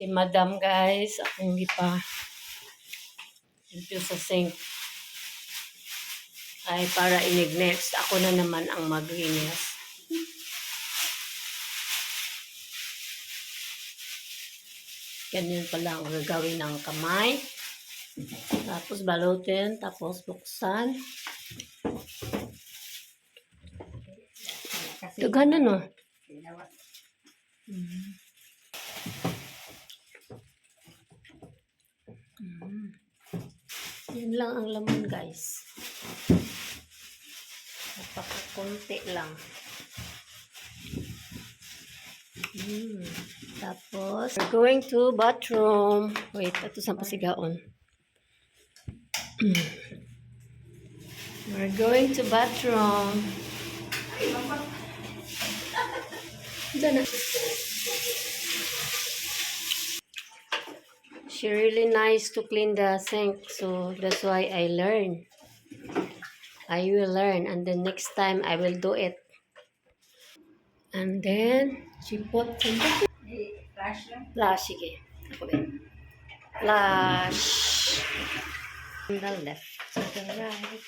Si Madam guys, ako hindi pa dito sa sink. Ay para next ako na naman ang maglinis. Ganyan pala ang gagawin ng kamay. Tapos balutin, tapos buksan. Daghan na no? Yan lang ang laman guys. Napakakunti lang. Tapos, we're going to bathroom. Wait, ito sa pasigaon. We're going to bathroom. Diyan na. She really nice to clean the sink, so that's why I learn. I will learn, and then next time I will do it. And then she put something. Flash, sige. Flash. On the left to the right.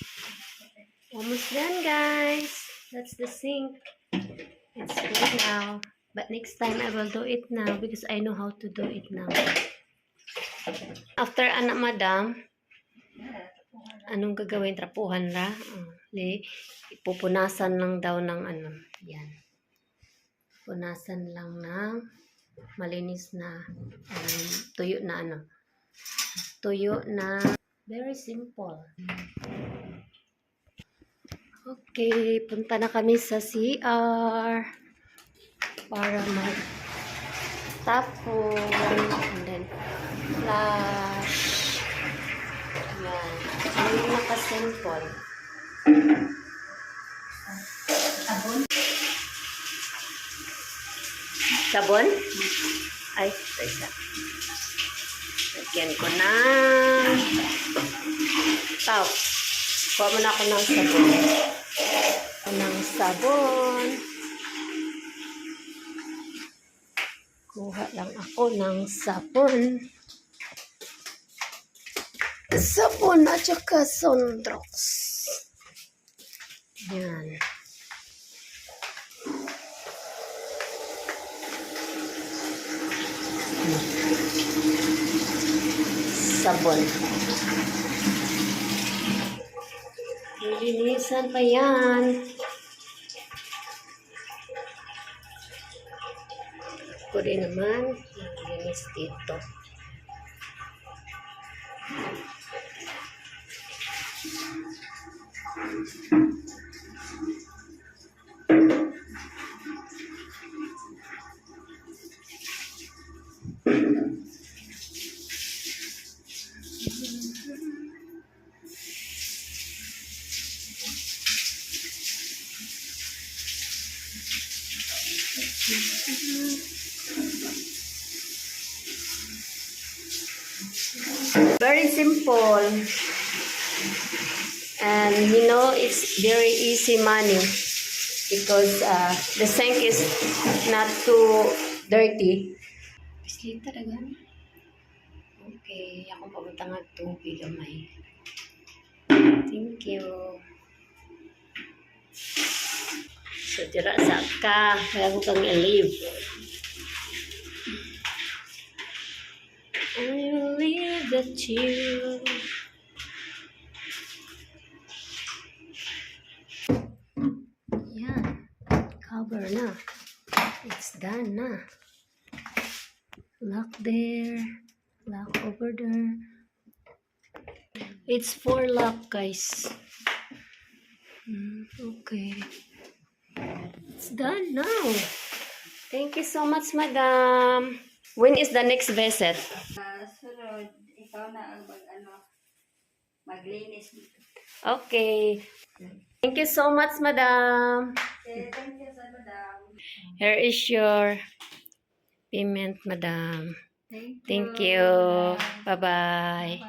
Almost done, guys. That's the sink. It's good now. But next time I will do it now because I know how to do it now. After anak madam, anong gagawin? Trapuhan ra? Ipupunasan lang daw ng ano. Yan. Punasan lang ng malinis na tuyo na ano. Tuyo na very simple. Okay, punta na kami sa CR para mag-tapon and then flush. Yan. Yung naka-simple. Sabon? Sabon? Ay, isa. Lagyan ko na. Tao. Kuha mo na ako ng sabon. Kuha lang ako ng sabon. Sabon at saka Sondrox. Yan. Sabon. Lilinisan pa yan. Ako rin naman. Linis dito. Very simple, and you know it's very easy money because the sink is not too dirty. Bislita dagan. Okay, ako pabuta nga tubig gamay. Thank you. So tira sa ka, kaya ko kang i-leave. I will leave the chill. Yan. Cover na. It's done na. Lock there. Lock over there. It's 4 lock, guys. Okay. It's done now. Thank you so much, madam. When is the next visit? Sunod, ikaw na ang maglinis dito. Okay. Thank you so much, madam. Thank you, madam. Here is your payment, madam. Thank you. Thank you. Bye-bye.